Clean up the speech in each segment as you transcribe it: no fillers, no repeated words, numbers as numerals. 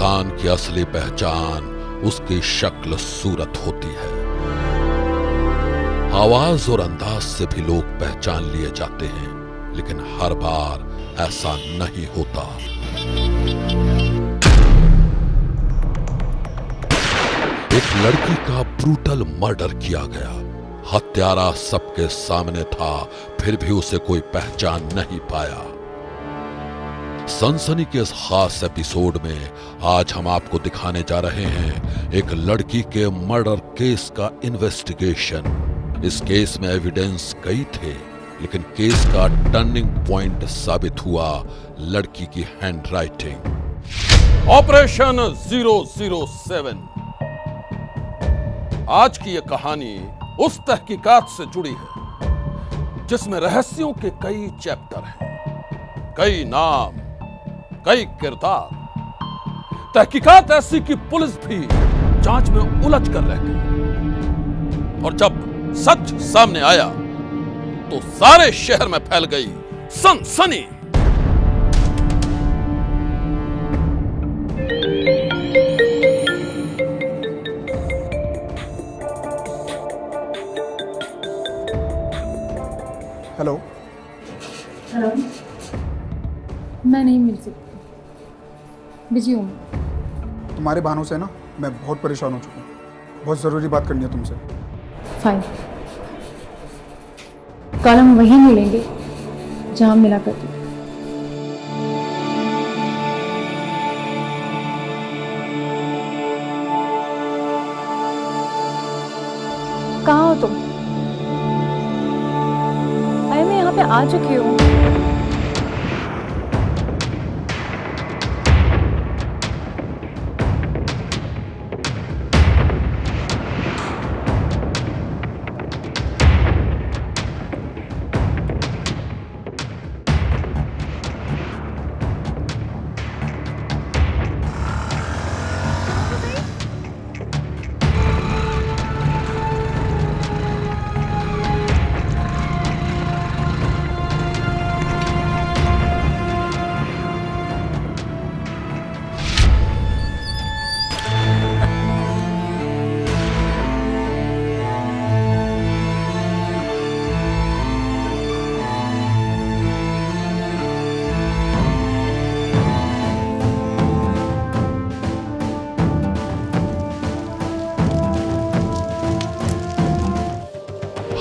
इंसान की असली पहचान उसकी शक्ल सूरत होती है। आवाज और अंदाज से भी लोग पहचान लिए जाते हैं, लेकिन हर बार ऐसा नहीं होता। एक लड़की का ब्रूटल मर्डर किया गया। हत्यारा सबके सामने था, फिर भी उसे कोई पहचान नहीं पाया। सनसनी के इस खास एपिसोड में आज हम आपको दिखाने जा रहे हैं एक लड़की के मर्डर केस का इन्वेस्टिगेशन। इस केस में एविडेंस कई थे, लेकिन केस का टर्निंग पॉइंट साबित हुआ लड़की की हैंडराइटिंग। ऑपरेशन 007। आज की यह कहानी उस तहकीकात से जुड़ी है जिसमें रहस्यों के कई चैप्टर हैं, कई नाम, कई किरदार। तहकीकात ऐसी कि पुलिस भी जांच में उलझ कर रह गई, और जब सच सामने आया तो सारे शहर में फैल गई सनसनी। हेलो। हेलो, मैं नहीं मिल सकती, बिजी हूँ। तुम्हारे बहानों से ना मैं बहुत परेशान हो चुका हूँ। बहुत ज़रूरी बात करनी है तुमसे। फाइन, कल हम वहीं मिलेंगे जहाँ मिला करते। कहाँ हो तुम? अरे मैं यहाँ पे आ चुकी हूँ।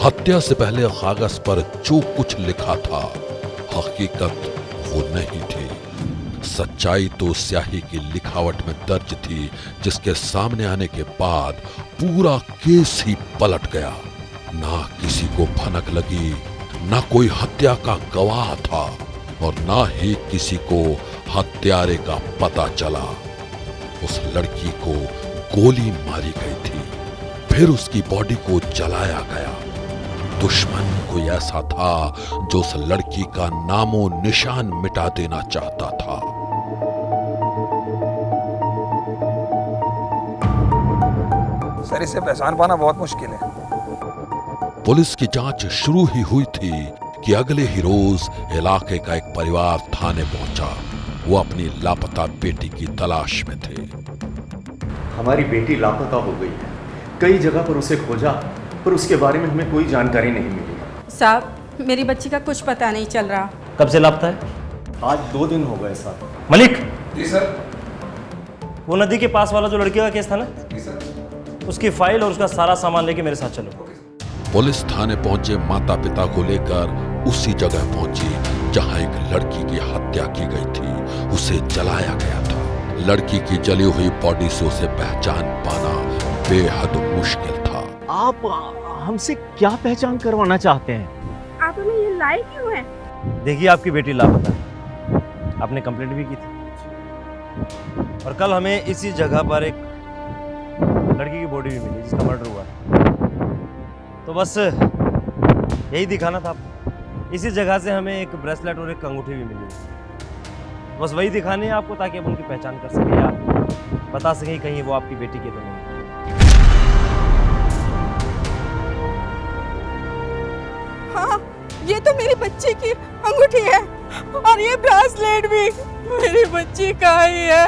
हत्या से पहले कागज पर जो कुछ लिखा था हकीकत वो नहीं थी। सच्चाई तो स्याही की लिखावट में दर्ज थी, जिसके सामने आने के बाद पूरा केस ही पलट गया। ना किसी को भनक लगी, ना कोई हत्या का गवाह था, और ना ही किसी को हत्यारे का पता चला। उस लड़की को गोली मारी गई थी, फिर उसकी बॉडी को जलाया गया। दुश्मन कोई ऐसा था जो उस लड़की का नामो निशान मिटा देना चाहता था। सर, इसे पहचान पाना बहुत मुश्किल है। पुलिस की जांच शुरू ही हुई थी कि अगले ही रोज इलाके का एक परिवार थाने पहुंचा। वो अपनी लापता बेटी की तलाश में थे। हमारी बेटी लापता हो गई है। कई जगह पर उसे खोजा, पर उसके बारे में हमें कोई जानकारी नहीं मिली। साहब, मेरी बच्ची का कुछ पता नहीं चल रहा। कब से लापता है? आज 2 दिन हो गए साहब। मलिक। जी सर। वो नदी के पास वाला जो लड़की का केस था ना, जी सर। उसकी फाइल और उसका सारा सामान लेके मेरे साथ चलो। पुलिस थाने पहुंचे माता पिता को लेकर उसी जगह पहुंची जहां एक लड़की की हत्या की गई थी। उसे जलाया गया था। लड़की की जली हुई बॉडी से उसे पहचान पाना बेहद मुश्किल था। आप हमसे क्या पहचान करवाना चाहते हैं? आप हमें ये लाए क्यों हैं? देखिए, आपकी बेटी लापता है। आपने कंप्लेंट भी की थी, और कल हमें इसी जगह पर एक लड़की की बॉडी भी मिली जिसका मर्डर हुआ। तो बस यही दिखाना था आपको। इसी जगह से हमें एक ब्रेसलेट और एक अंगूठी भी मिली। बस वही दिखाने हैं आपको, ताकि आप उनकी पहचान कर सकें या बता सकें कहीं वो आपकी बेटी की तो नहीं। हाँ, ये तो मेरी बच्ची की अंगूठी है, और ये ब्रेसलेट भी मेरी बच्ची कहाँ है?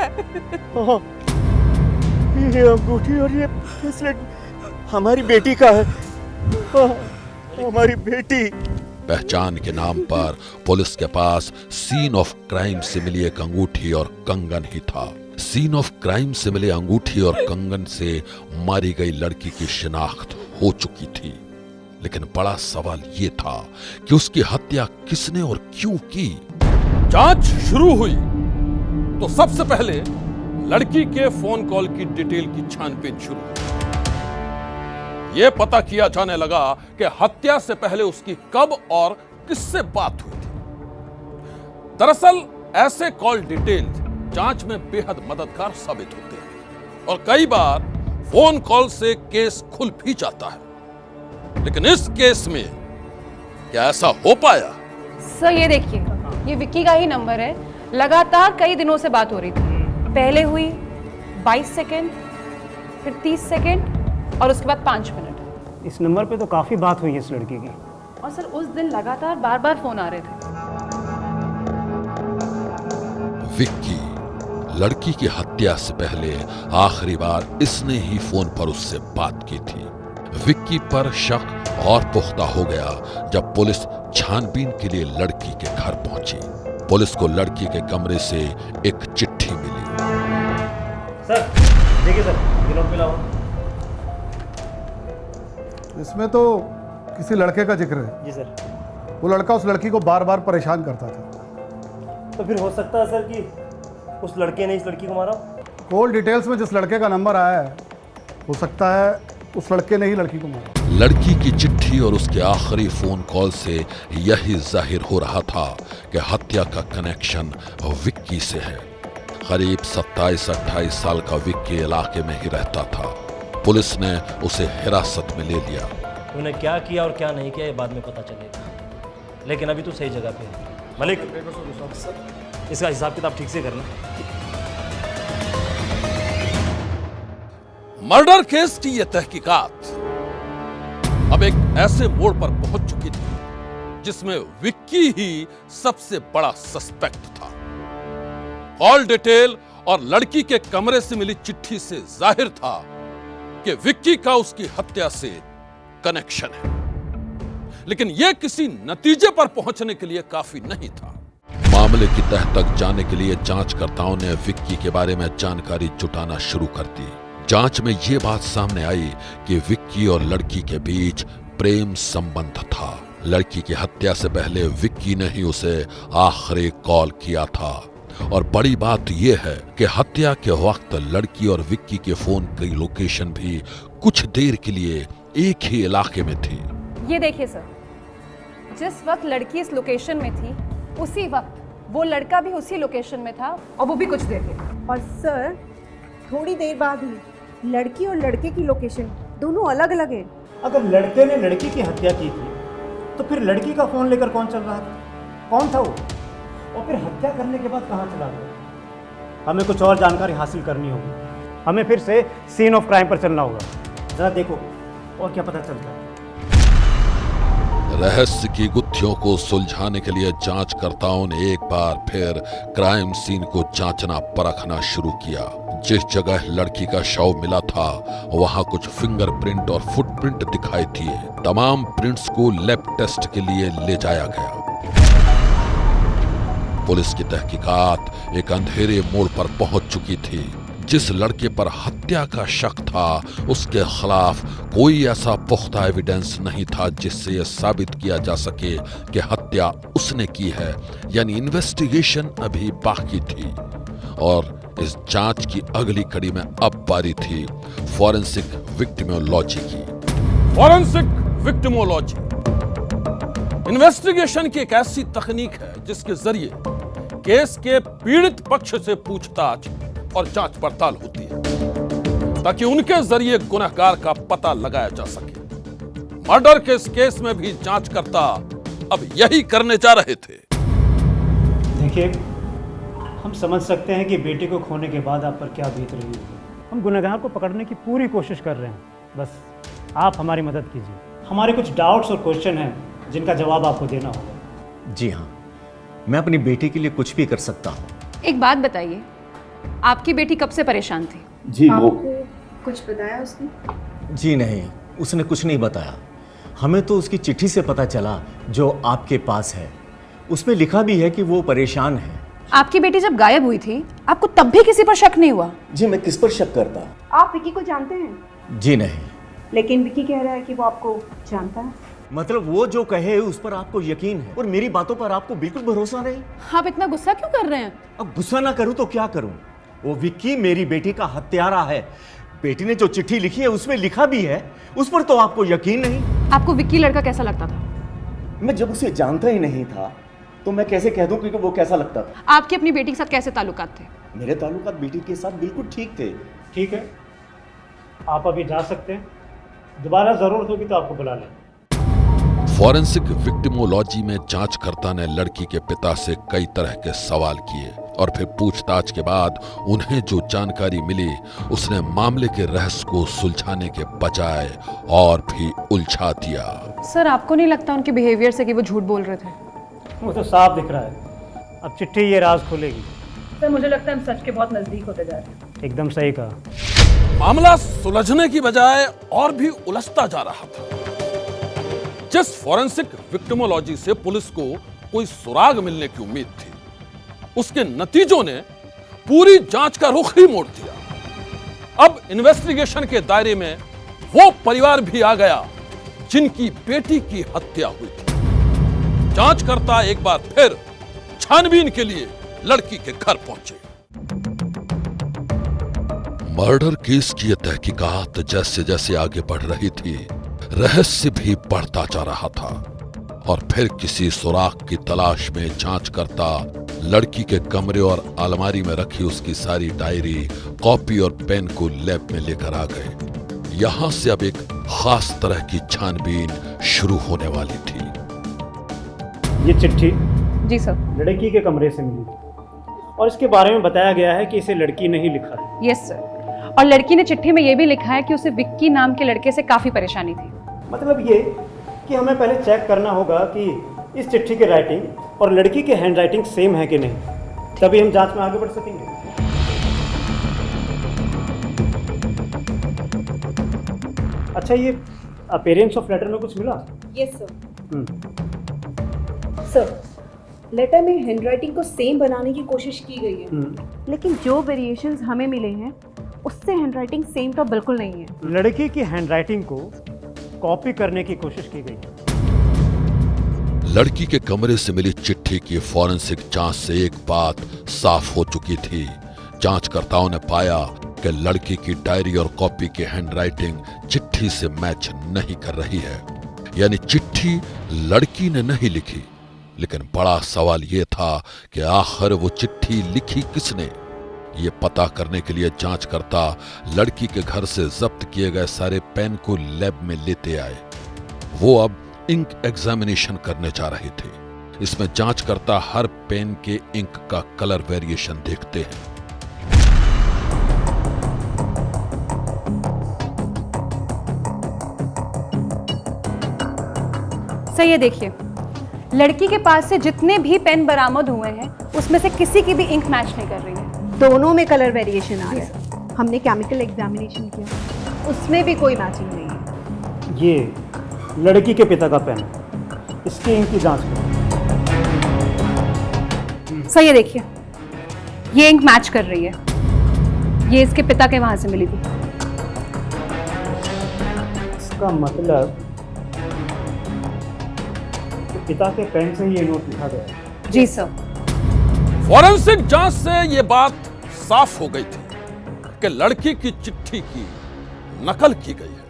ये अंगूठी और ये ब्रेसलेट हमारी बेटी का है। हमारी बेटी। पहचान के नाम पर पुलिस के पास सीन ऑफ क्राइम से मिली एक अंगूठी और कंगन ही था। सीन ऑफ क्राइम से मिले अंगूठी और कंगन से मारी गई लड़की की शिनाख्त हो चुकी थी, लेकिन बड़ा सवाल ये था कि उसकी हत्या किसने और क्यों की। जांच शुरू हुई तो सबसे पहले लड़की के फोन कॉल की डिटेल की छानबीन शुरू हुई। यह पता किया जाने लगा कि हत्या से पहले उसकी कब और किससे बात हुई थी। दरअसल ऐसे कॉल डिटेल्स जांच में बेहद मददगार साबित होते हैं और कई बार फोन कॉल से केस खुल भी जाता है, लेकिन इस केस में क्या ऐसा हो पाया? सर ये देखिए, ये विक्की का ही नंबर है। लगातार कई दिनों से बात हो रही थी। पहले हुई 22 सेकेंड, फिर 30 सेकेंड और उसके बाद 5 मिनट। इस नंबर पे तो काफ़ी बात हुई है इस लड़की की। और सर उस दिन लगातार बार बार फोन आ रहे थे। विक्की, लड़की की हत्या से पहले आखिरी बार इसने ही फोन पर उससे बात की थी। विक्की पर शक और पुख्ता हो गया जब पुलिस छानबीन के लिए लड़की के घर पहुंची। पुलिस को लड़की के कमरे से एक चिट्ठी मिली। सर देखिए सर, ये नोट मिला हुआ। इसमें तो किसी लड़के का जिक्र है। जी सर। वो लड़का उस लड़की को बार बार परेशान करता था। तो फिर हो सकता है सर कि उस लड़के ने इस लड़की को मारा। कॉल डिटेल्स में जिस लड़के का नंबर आया है, हो सकता है उस लड़के ने ही लड़की को मारा। लड़की की चिट्ठी और उसके आखिरी फोन कॉल से यही जाहिर हो रहा था कि हत्या का कनेक्शन विक्की से है। करीब 27-28 साल का विक्की इलाके में ही रहता था। पुलिस ने उसे हिरासत में ले लिया। तूने क्या किया और क्या नहीं किया ये बाद में पता चलेगा, लेकिन अभी तू सही जगह पे है। मलिक, इसका हिसाब किताब ठीक से करना। मर्डर केस की यह तहकीकात अब एक ऐसे मोड़ पर पहुंच चुकी थी जिसमें विक्की ही सबसे बड़ा सस्पेक्ट था। कॉल डिटेल और लड़की के कमरे से मिली चिट्ठी से जाहिर था कि विक्की का उसकी हत्या से कनेक्शन है, लेकिन यह किसी नतीजे पर पहुंचने के लिए काफी नहीं था। मामले की तह तक जाने के लिए जांचकर्ताओं ने विक्की के बारे में जानकारी जुटाना शुरू कर दी। जांच में यह बात सामने आई कि विक्की और लड़की के बीच प्रेम संबंध था। लड़की की हत्या से पहले विक्की ने ही उसे आखिरी कॉल किया था। और बड़ी बात यह है कि हत्या के वक्त लड़की और विक्की के फोन की लोकेशन भी कुछ देर के लिए एक ही इलाके में थी। ये देखिए सर, जिस वक्त लड़की इस लोकेशन में थी उसी वक्त वो लड़का भी उसी लोकेशन में था, और वो भी कुछ देर के लिए। और सर थोड़ी देर बाद ही लड़की और लड़के की लोकेशन दोनों अलग अलग है। अगर लड़के ने लड़की की हत्या की थी तो फिर लड़की का फ़ोन लेकर कौन चल रहा था? कौन था वो? और फिर हत्या करने के बाद कहाँ चला गया? हमें कुछ और जानकारी हासिल करनी होगी। हमें फिर से सीन ऑफ क्राइम पर चलना होगा। ज़रा देखो और क्या पता चलता है। रहस्य की गुत्थियों को सुलझाने के लिए जांचकर्ताओं ने एक बार फिर क्राइम सीन को जांचना परखना शुरू किया। जिस जगह लड़की का शव मिला था वहां कुछ फिंगरप्रिंट और फुटप्रिंट दिखाई दिए। तमाम प्रिंट्स को लैब टेस्ट के लिए ले जाया गया। पुलिस की तहकीकात एक अंधेरे मोड़ पर पहुंच चुकी थी। जिस लड़के पर हत्या का शक था उसके खिलाफ कोई ऐसा पुख्ता एविडेंस नहीं था जिससे यह साबित किया जा सके कि हत्या उसने की है, यानी इन्वेस्टिगेशन अभी बाकी थी। और इस जांच की अगली कड़ी में अब बारी थी फॉरेंसिक विक्टिमोलॉजी की। फॉरेंसिक विक्टिमोलॉजी इन्वेस्टिगेशन की एक ऐसी तकनीक है जिसके जरिए केस के पीड़ित पक्ष से पूछताछ और जांच पड़ताल होती है ताकि उनके जरिए गुनहगार का पता लगाया जा सके। मर्डर के इस केस में भी जांचकर्ता अब यही करने जा रहे थे। देखिए, हम समझ सकते हैं कि बेटी को खोने के बाद आप पर क्या बीत रही है। हम गुनहगार को पकड़ने की पूरी कोशिश कर रहे हैं। बस आप हमारी मदद कीजिए। हमारे कुछ डाउट्स और क्वेश्चन हैं जिनका जवाब आपको देना होगा। जी हाँ, मैं अपनी बेटी के लिए कुछ भी कर सकता हूँ, एक बात बताइए, आपकी बेटी कब से परेशान थी? जी वो आपको कुछ बताया उसने? जी नहीं, उसने कुछ नहीं बताया। हमें तो उसकी चिट्ठी से पता चला जो आपके पास है। उसमें लिखा भी है कि वो परेशान है। आपकी बेटी जब गायब हुई थी, आपको तब भी किसी पर शक नहीं हुआ? जी मैं किस पर शक करता? आप विकी को जानते हैं? जी नहीं। लेकिन विकी कह रहा है कि वो आपको जानता है। मतलब वो जो कहे उस पर आपको यकीन है और मेरी बातों पर आपको बिल्कुल भरोसा नहीं? आप इतना गुस्सा क्यों कर रहे हैं? अब गुस्सा ना करूं तो क्या करूं? वो विक्की मेरी बेटी का हत्यारा है। बेटी ने जो चिट्ठी लिखी है उसमें लिखा भी है, उस पर तो आपको यकीन नहीं। आपको विक्की लड़का कैसा लगता था? मैं जब उसे जानता ही नहीं था तो मैं कैसे कह दूं कि वो कैसा लगता था? आपके अपनी बेटी के साथ कैसे ताल्लुकात थे? मेरे ताल्लुकात बेटी के साथ बिल्कुल ठीक थे। ठीक है, आप अभी जा सकते हैं। दोबारा ज़रूरत होगी तो आपको बुला लें। फॉरेंसिक विक्टिमोलॉजी में जांचकर्ता ने लड़की के पिता से कई तरह के सवाल किए और फिर पूछताछ के बाद उन्हें जो जानकारी मिली उसने मामले के रहस्य को सुलझाने के बजाय और भी उलझा दिया। सर, आपको नहीं लगता उनके बिहेवियर से कि वो झूठ बोल रहे थे? वो तो साफ दिख रहा है। अब चिट्ठी ये राज खोलेगी। सर, मुझे लगता है हम सच के बहुत नजदीक होते जा रहे हैं। एकदम सही कहा। मामला सुलझने की बजाय और भी उलझता जा रहा था। जिस फॉरेंसिक विक्टिमोलॉजी से पुलिस को कोई सुराग मिलने की उम्मीद थी, उसके नतीजों ने पूरी जांच का रुख ही मोड़ दिया। अब इन्वेस्टिगेशन के दायरे में वो परिवार भी आ गया जिनकी बेटी की हत्या हुई थी। जांचकर्ता एक बार फिर छानबीन के लिए लड़की के घर पहुंचे। मर्डर केस की यह तहकीकात जैसे जैसे आगे बढ़ रही थी, रहस्य भी बढ़ता जा रहा था और फिर किसी सुराग की तलाश में जांचकर्ता लड़की के कमरे और अलमारी में रखी उसकी सारी डायरी, कॉपी और पेन को लैब में लेकर आ गए। यहां से अब एक खास तरह की छानबीन शुरू होने वाली थी। ये चिट्ठी जी सर। लड़की के कमरे से मिली थी और इसके बारे में बताया गया है कि इसे लड़की ने ही लिखा था। Yes sir. और लड़की ने चिट्ठी में यह भी लिखा है कि उसे विक्की नाम के लड़के से काफी परेशानी थी। मतलब ये कि हमें पहले चेक करना होगा कि इस चिट्ठी की राइटिंग और लड़की की हैंडराइटिंग सेम है कि नहीं, तभी हम जांच में आगे बढ़ सकेंगे। अच्छा, ये अपीयरेंस ऑफ लेटर में कुछ मिला? Yes sir. सर, लेटर में हैंडराइटिंग को सेम बनाने की कोशिश की गई है, लेकिन जो वेरिएशंस हमें मिले हैं उससे हैंडराइटिंग सेम तो बिल्कुल नहीं है। लड़की की हैंडराइटिंग को कॉपी करने की कोशिश की गई है। लड़की के कमरे से मिली चिट्ठी की फॉरेंसिक जांच से एक बात साफ हो चुकी थी। जांचकर्ताओं ने पाया कि लड़की की डायरी और कॉपी की हैंडराइटिंग चिट्ठी से मैच नहीं कर रही है, यानी चिट्ठी लड़की ने नहीं लिखी। लेकिन बड़ा सवाल यह था कि आखिर वो चिट्ठी लिखी किसने। ये पता करने के लिए जांचकर्ता लड़की के घर से जब्त किए गए सारे पेन को लैब में लेते आए। वो अब इंक एग्जामिनेशन करने जा रहे थे। इसमें जांचकर्ता हर पेन के इंक का कलर वेरिएशन देखते हैं। सर, ये देखिए, लड़की के पास से जितने भी पेन बरामद हुए हैं उसमें से किसी की भी इंक मैच नहीं कर रही है। दोनों में कलर वेरिएशन आ रहा है। हमने केमिकल एग्जामिनेशन किया, उसमें भी कोई मैचिंग नहीं है। ये लड़की के पिता का पेन है, इसकी इंक की जांच करें। सर, ये देखिए, ये इंक मैच कर रही है। ये इसके पिता के वहां से मिली थी। इसका मतलब कि पिता के पेन से ही ये नोट लिखा गया है। जी सर। फॉरेंसिक जांच से यह बात साफ हो गई थी कि लड़की की चिट्ठी की नकल की गई है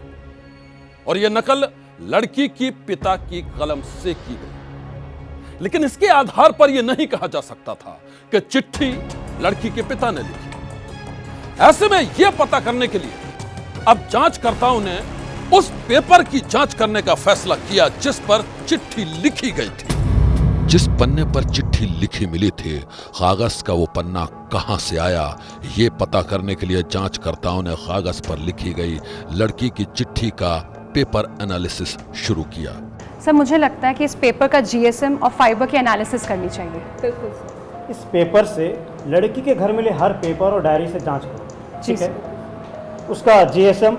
और यह नकल लड़की की पिता की कलम से की गई। लेकिन इसके आधार पर यह नहीं कहा जा सकता था कि चिट्ठी लड़की के पिता ने लिखी। ऐसे में यह पता करने के लिए अब जांचकर्ताओं ने उस पेपर की जांच करने का फैसला किया जिस पर चिट्ठी लिखी गई थी। जिस पन्ने पर चिट्ठी लिखी मिली थी, कागज का वो पन्ना कहां से आया, ये पता करने के लिए जांचकर्ताओं ने कागज पर लिखी गई लड़की की चिट्ठी का पेपर एनालिसिस शुरू किया। सर, मुझे लगता है कि इस पेपर का जीएसएम और फाइबर की एनालिसिस करनी चाहिए। बिल्कुल सर। इस पेपर से लड़की के घर मिले हर पेपर और डायरी से जांच करो, ठीक है? उसका जीएसएम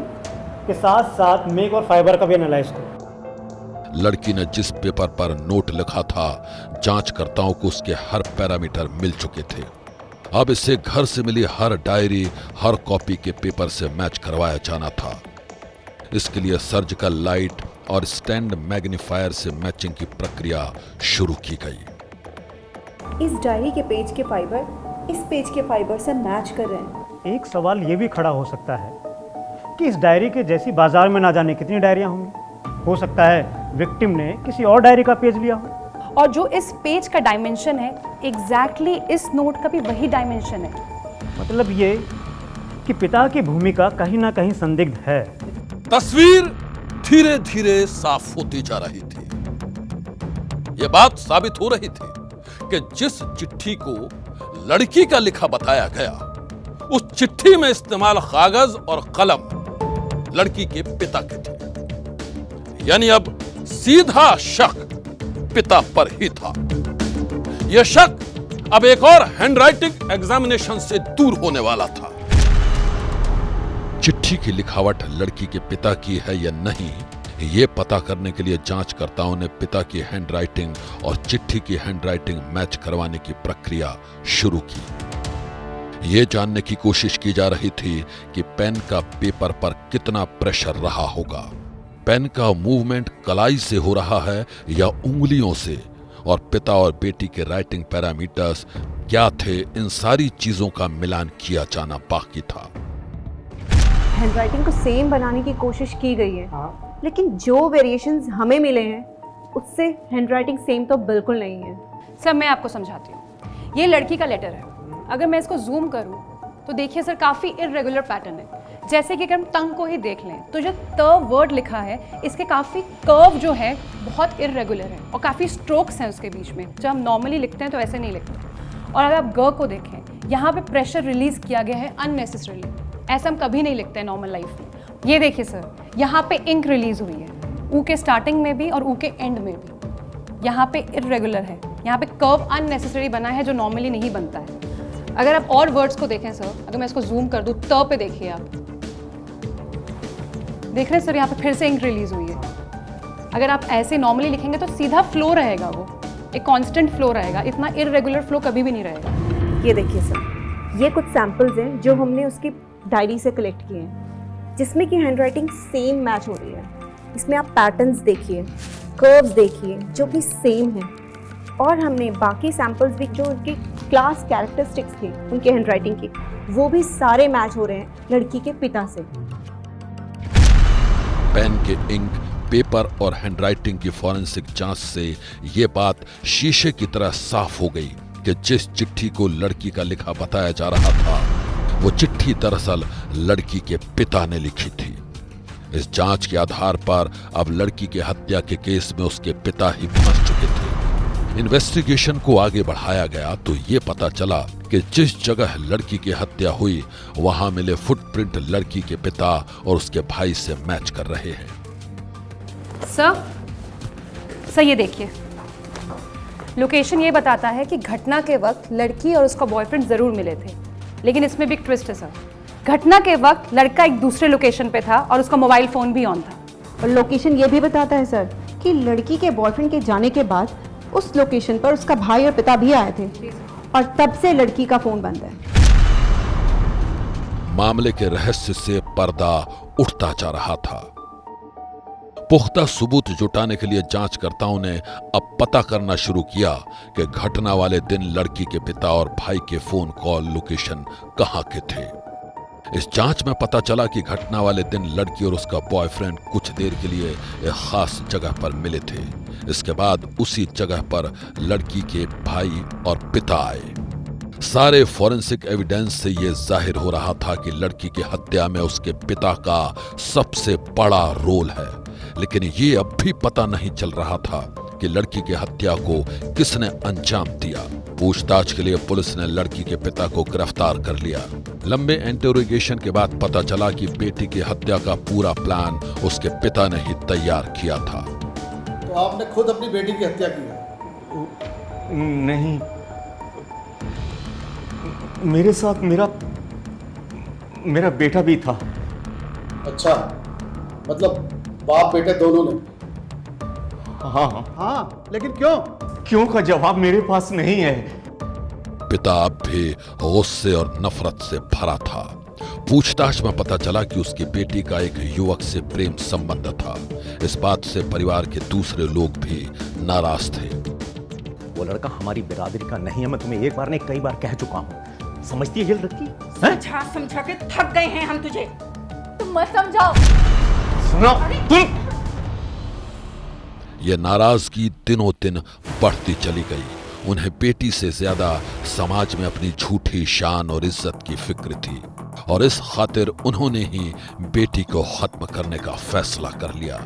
के साथ साथ मेक और फाइबर का भी एनालाइज करो। लड़की ने जिस पेपर पर नोट लिखा था, जांचकर्ताओं को उसके हर पैरामीटर मिल चुके थे। अब इसे घर से मिली हर डायरी, हर कॉपी के पेपर से मैच करवाया जाना था। इसके लिए सर्जिकल लाइट और स्टैंड मैग्नीफायर से मैचिंग की प्रक्रिया शुरू की गई। इस डायरी के पेज के फाइबर इस पेज के फाइबर से मैच कर रहे हैं। एक सवाल ये भी खड़ा हो सकता है कि इस डायरी के जैसी बाजार में ना जाने कितनी डायरियां होंगी। हो सकता है विक्टिम ने किसी और डायरी का पेज लिया हो। और जो इस पेज का डायमेंशन है, एग्जैक्टली इस नोट का भी वही डायमेंशन है। मतलब ये कि पिता की भूमिका कहीं ना कहीं संदिग्ध है। तस्वीर धीरे धीरे साफ होती जा रही थी। यह बात साबित हो रही थी कि जिस चिट्ठी को लड़की का लिखा बताया गया, उस चिट्ठी में इस्तेमाल कागज और कलम लड़की के पिता के थे। यानी अब सीधा शक पिता पर ही था। यह शक अब एक और हैंडराइटिंग एग्जामिनेशन से दूर होने वाला था। चिट्ठी की लिखावट लड़की के पिता की है या नहीं, ये पता करने के लिए जांचकर्ताओं ने पिता की हैंडराइटिंग और चिट्ठी की हैंडराइटिंग मैच करवाने की प्रक्रिया शुरू की। ये जानने की कोशिश की जा रही थी कि पेन का पेपर पर कितना प्रेशर रहा होगा। पेन का मूवमेंट कलाई से हो रहा है या उंगलियों से, और पिता और बेटी के राइटिंग पैरामीटर्स क्या थे, इन सारी चीजों का मिलान किया जाना बाकी था। हैंडराइटिंग को सेम बनाने की कोशिश की गई है, लेकिन जो वेरिएशंस हमें मिले हैं उससे हैंडराइटिंग सेम तो बिल्कुल नहीं है। सर मैं आपको समझाती हूँ। ये लड़की का लेटर है। अगर मैं इसको जूम करूँ तो देखिए सर, काफ़ी इरेगुलर पैटर्न है। जैसे कि अगर हम टंग को ही देख लें तो जो त वर्ड लिखा है, इसके काफ़ी कर्व जो है बहुत इरेगुलर है और काफ़ी स्ट्रोक्स हैं उसके बीच में। जब हम नॉर्मली लिखते हैं तो ऐसे नहीं लिखते। और अगर आप ग को देखें, यहाँ पे प्रेशर रिलीज किया गया है अननेसेसरीली। ऐसा हम कभी नहीं लिखते हैं नॉर्मल लाइफ में। ये देखिए सर, यहाँ पे इंक रिलीज हुई है, ऊ के स्टार्टिंग में भी और ऊ के एंड में भी। यहाँ पे इरेगुलर है, यहाँ पे कर्व अननेसेसरी बना है जो नॉर्मली नहीं बनता है। अगर आप और वर्ड्स को देखें सर, अगर मैं इसको जूम कर दूँ, त पे देखिए आप, देख रहे हैं सर, यहाँ पे फिर से इंक रिलीज हुई है। अगर आप ऐसे नॉर्मली लिखेंगे तो सीधा फ्लो रहेगा, वो एक कांस्टेंट फ्लो रहेगा, इतना इरेगुलर फ्लो कभी भी नहीं रहेगा। ये देखिए सर, ये कुछ सैम्पल्स हैं जो हमने उसकी डायरी से कलेक्ट किए हैं, जिसमें कि हैंडराइटिंग सेम मैच हो रही है। इसमें आप पैटर्न्स देखिए, कर्व्स देखिए जो कि सेम हैं, और हमने बाकी सैम्पल्स भी जो उनकी क्लास कैरेक्टरिस्टिक्स थी उनके हैंडराइटिंग की, वो भी सारे मैच हो रहे हैं लड़की के पिता से। पेन के इंक, पेपर और हैंडराइटिंग की फॉरेंसिक जांच से ये बात शीशे की तरह साफ हो गई कि जिस चिट्ठी को लड़की का लिखा बताया जा रहा था, वो चिट्ठी दरअसल लड़की के पिता ने लिखी थी। इस जांच के आधार पर अब लड़की के हत्या के केस में उसके पिता ही फंस चुके थे। इन्वेस्टिगेशन को आगे बढ़ाया गया तो ये पता चला कि जिस जगह लड़की की हत्या हुई, वहां मिले फुटप्रिंट लड़की के पिता और उसके भाई से मैच कर रहे हैं। सर ये देखिए, लोकेशन ये बताता है कि घटना के वक्त लड़की और उसका बॉयफ्रेंड जरूर मिले थे, लेकिन इसमें भी एक ट्विस्ट है सर। घटना के वक्त लड़का एक दूसरे लोकेशन पे था और उसका मोबाइल फोन भी ऑन था। और लोकेशन ये भी बताता है सर कि लड़की के बॉयफ्रेंड के जाने के बाद उस लोकेशन पर उसका भाई और पिता भी आए थे, और तब से लड़की का फोन बंद है। मामले के रहस्य से पर्दा उठता जा रहा था। पुख्ता सबूत जुटाने के लिए जांचकर्ताओं ने अब पता करना शुरू किया कि घटना वाले दिन लड़की के पिता और भाई के फोन कॉल लोकेशन कहां के थे। इस जांच में पता चला कि घटना वाले दिन लड़की और उसका बॉयफ्रेंड कुछ देर के लिए एक खास जगह पर मिले थे। इसके बाद उसी जगह पर लड़की के भाई और पिता आए। सारे फॉरेंसिक एविडेंस से यह जाहिर हो रहा था कि लड़की की हत्या में उसके पिता का सबसे बड़ा रोल है, लेकिन ये अब भी पता नहीं चल रहा था कि लड़की की हत्या को किसने अंजाम दिया। पूछताछ के लिए पुलिस ने लड़की के पिता को गिरफ्तार कर लिया। लंबे इंटरोगेशन के बाद पता चला कि बेटी की हत्या का पूरा प्लान उसके पिता ने ही तैयार किया था। तो आपने खुद अपनी बेटी की हत्या की है? नहीं, मेरे साथ मेरा बेटा भी था। अच्छा, मतलब बाप बेटे दोनों ने? हाँ हाँ, लेकिन क्यों? क्यों का जवाब मेरे पास नहीं है। पिता अब भी गुस्से और नफरत से भरा था। पूछताछ में पता चला कि उसकी बेटी का एक युवक से प्रेम संबंध था। इस बात से परिवार के दूसरे लोग भी नाराज थे। वो लड़का हमारी बिरादरी का नहीं है, मैं तुम्हें एक बार नहीं कई बार कह चुका हूँ। समझती है ये लड़की? समझा समझा के थक गए हैं हम तुझे। तुम मत समझाओ। सुनो तुम। ये नाराजगी दिनों दिन बढ़ती चली गई। उन्हें बेटी से ज्यादा समाज में अपनी झूठी शान और इज्जत की फिक्र थी और इस खातिर उन्होंने ही बेटी को खत्म करने का फैसला कर लिया।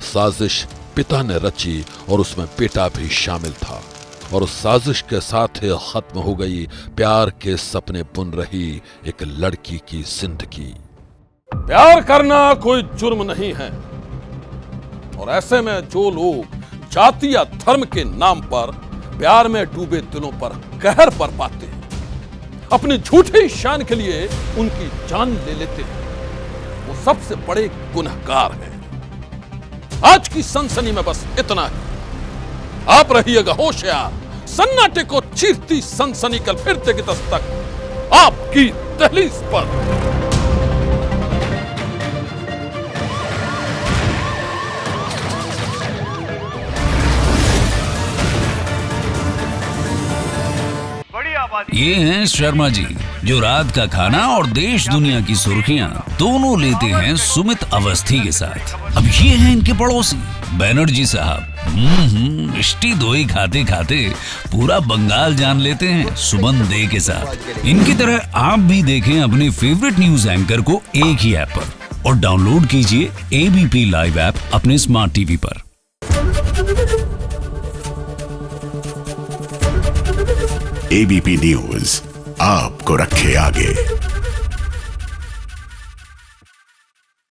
साजिश पिता ने रची और उसमें बेटा भी शामिल था और उस साजिश के साथ ही खत्म हो गई प्यार के सपने बुन रही एक लड़की की जिंदगी। प्यार करना कोई जुर्म नहीं है और ऐसे में जो लोग जाति या धर्म के नाम पर प्यार में डूबे दिलों पर कहर बरपाते हैं, अपनी झूठी शान के लिए उनकी जान ले लेते हैं, वो सबसे बड़े गुनहगार हैं। आज की सनसनी में बस इतना ही। आप रहिएगा होशियार। सन्नाटे को चीरती सनसनी कल फिर देगी दस्तक आपकी दहलीज पर। ये हैं शर्मा जी, जो रात का खाना और देश दुनिया की सुर्खियां दोनों लेते हैं सुमित अवस्थी के साथ। अब ये हैं इनके पड़ोसी बैनर्जी साहब। मिष्टी दोई खाते खाते पूरा बंगाल जान लेते हैं सुमन दे के साथ। इनकी तरह आप भी देखें अपने फेवरेट न्यूज एंकर को एक ही ऐप पर और डाउनलोड कीजिए एबीपी लाइव ऐप अपने स्मार्ट टीवी पर। एबीपी न्यूज आपको रखे आगे।